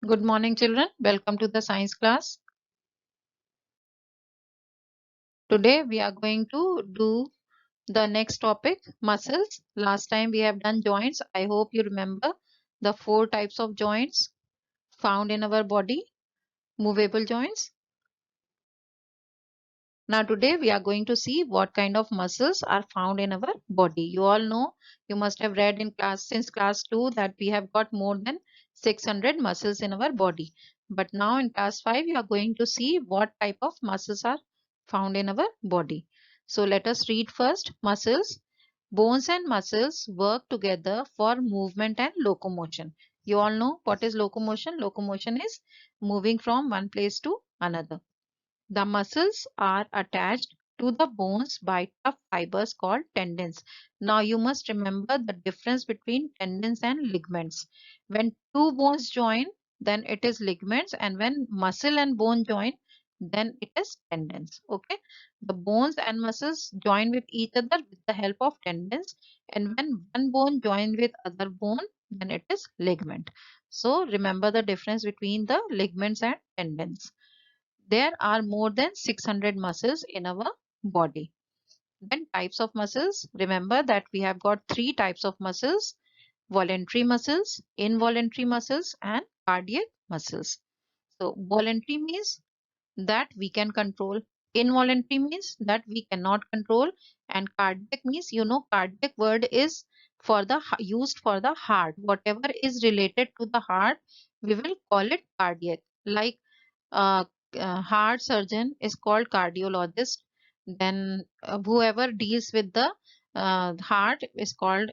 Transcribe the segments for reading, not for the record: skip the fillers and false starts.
Good morning, children. Welcome to the science class. Today we are going to do the next topic, muscles. Last time we have done joints. I hope you remember the four types of joints found in our body, movable joints. Now today we are going to see what kind of muscles are found in our body. You all know, you must have read in class since class 2 that we have got more than 600 muscles in our body. But now in class 5 you are going to see what type of muscles are found in our body. So let us read first. Muscles. Bones and muscles work together for movement and locomotion. You all know what is locomotion? Locomotion is moving from one place to another. The muscles are attached to the bones by tough fibers called tendons. Now you must remember the difference between tendons and ligaments. When two bones join, then it is ligaments, and when muscle and bone join, then it is tendons. Okay, the bones and muscles join with each other with the help of tendons, and when one bone joins with other bone, then it is ligament. So remember the difference between the ligaments and tendons. There are more than 600 muscles in our body. Then types of muscles. Remember that we have got three types of muscles: voluntary muscles, involuntary muscles, and cardiac muscles. So voluntary means that we can control. Involuntary means that we cannot control. And cardiac means, cardiac word is for the used for the heart. Whatever is related to the heart, we will call it cardiac. Like uh, heart surgeon is called cardiologist. Then whoever deals with the heart is called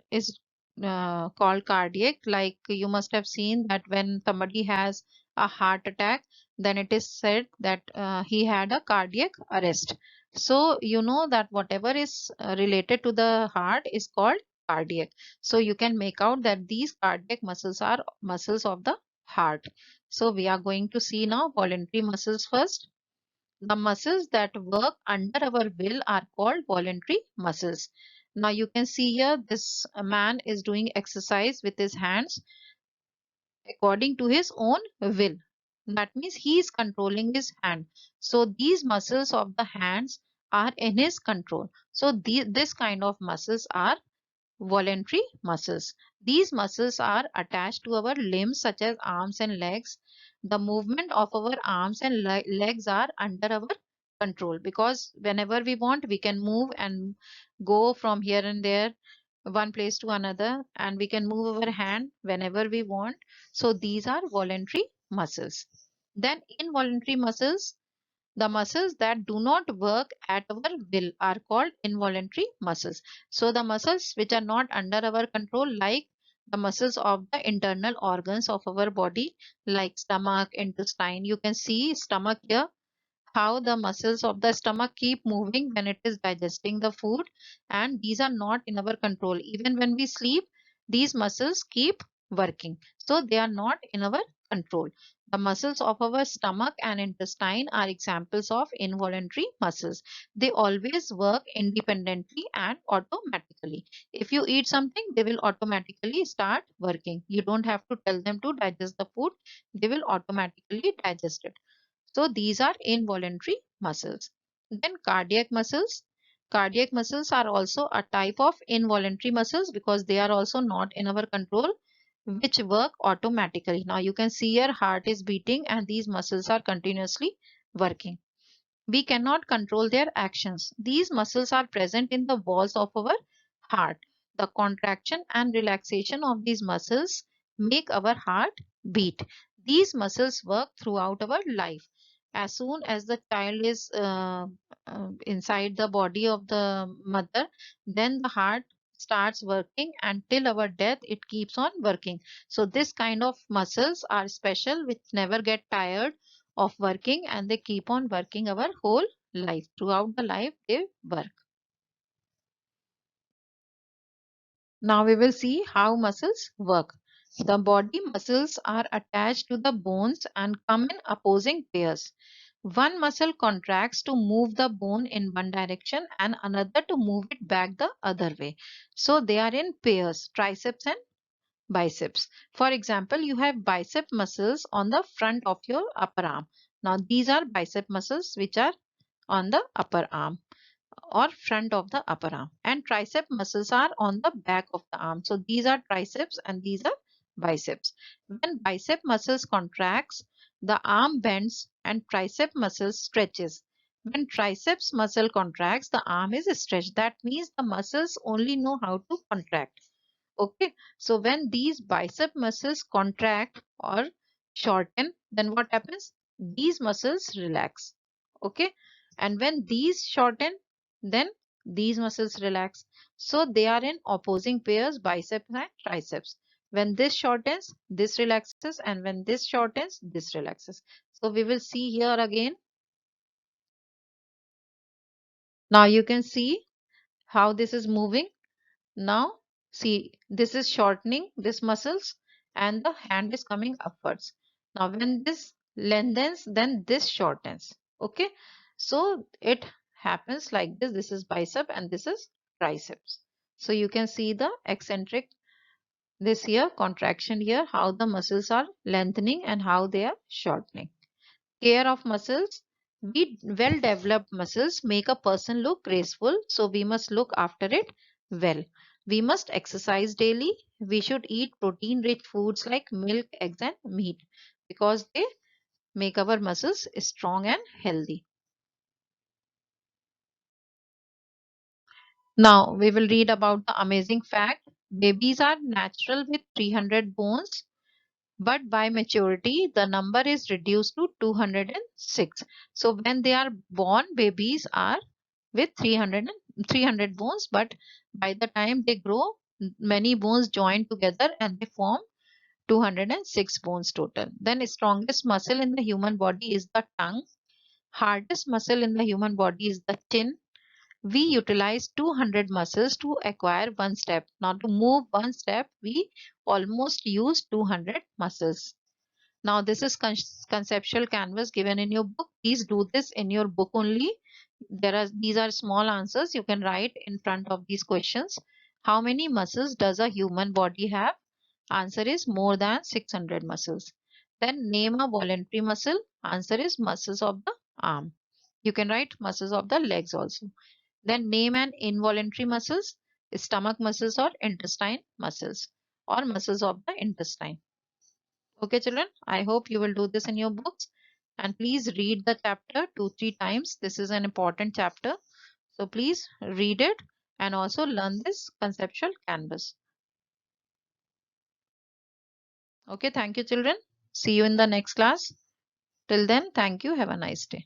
cardiac. Like you must have seen that when somebody has a heart attack, then it is said that he had a cardiac arrest. So you know that whatever is related to the heart is called cardiac. So you can make out that these cardiac muscles are muscles of the heart. So we are going to see now voluntary muscles first. The muscles that work under our will are called voluntary muscles. Now you can see here this man is doing exercise with his hands according to his own will. That means he is controlling his hand. So these muscles of the hands are in his control. So this kind of muscles are voluntary muscles. These muscles are attached to our limbs such as arms and legs. The movement of our arms and legs are under our control, because whenever we want we can move and go from here and there, one place to another, and we can move our hand whenever we want. So these are voluntary muscles. Then involuntary muscles, the muscles that do not work at our will, are called involuntary muscles. So the muscles which are not under our control, like the muscles of the internal organs of our body, like stomach, intestine. You can see stomach here, how the muscles of the stomach keep moving when it is digesting the food, and these are not in our control. Even when we sleep, these muscles keep working, so they are not in our control. The muscles of our stomach and intestine are examples of involuntary muscles. They always work independently and automatically. If you eat something, they will automatically start working. You don't have to tell them to digest the food, they will automatically digest it. So these are involuntary muscles. Then cardiac muscles. Cardiac muscles are also a type of involuntary muscles because they are also not in our control, which work automatically. Now you can see your heart is beating and these muscles are continuously working. We cannot control their actions. These muscles are present in the walls of our heart. The contraction and relaxation of these muscles make our heart beat. These muscles work throughout our life. As soon as the child is inside the body of the mother, then the heart starts working, and till our death it keeps on working. So this kind of muscles are special, which never get tired of working, and they keep on working our whole life. Throughout the life they work. Now we will see how muscles work. The body muscles are attached to the bones and come in opposing pairs. One muscle contracts to move the bone in one direction and another to move it back the other way. So they are in pairs, triceps and biceps. For example, you have bicep muscles on the front of your upper arm. Now these are bicep muscles which are on the upper arm or front of the upper arm, and tricep muscles are on the back of the arm. So these are triceps and these are biceps. When bicep muscles contracts, the arm bends and tricep muscle stretches. When triceps muscle contracts, the arm is stretched. That means the muscles only know how to contract. Okay, so when these bicep muscles contract or shorten, then what happens? These muscles relax. Okay, and when these shorten, then these muscles relax. So they are in opposing pairs, biceps and triceps. When this shortens, this relaxes, and when this shortens, this relaxes. So we will see here again. Now you can see how this is moving. Now, see, this is shortening this muscles and the hand is coming upwards. Now, when this lengthens, then this shortens. Okay, so it happens like this. This is bicep and this is triceps. So you can see the eccentric, this here, contraction here, how the muscles are lengthening and how they are shortening. Care of muscles. Well developed muscles make a person look graceful, so we must look after it well. We must exercise daily. We should eat protein rich foods like milk, eggs, and meat because they make our muscles strong and healthy. Now we will read about the amazing fact. Babies are natural with 300 bones, but by maturity the number is reduced to 206. So when they are born, babies are with 300 bones, but by the time they grow, many bones join together and they form 206 bones total. Then strongest muscle in the human body is the tongue. Hardest muscle in the human body is the chin. We utilize 200 muscles to acquire one step. Now to move one step, we almost use 200 muscles. Now this is conceptual canvas given in your book. Please do this in your book only. These are small answers you can write in front of these questions. How many muscles does a human body have? Answer is more than 600 muscles. Then name a voluntary muscle. Answer is muscles of the arm. You can write muscles of the legs also. Then name an involuntary muscles, stomach muscles or intestine muscles or muscles of the intestine. Okay, children, I hope you will do this in your books, and please read the chapter 2-3 times. This is an important chapter. So please read it and also learn this conceptual canvas. Okay, thank you, children. See you in the next class. Till then, thank you. Have a nice day.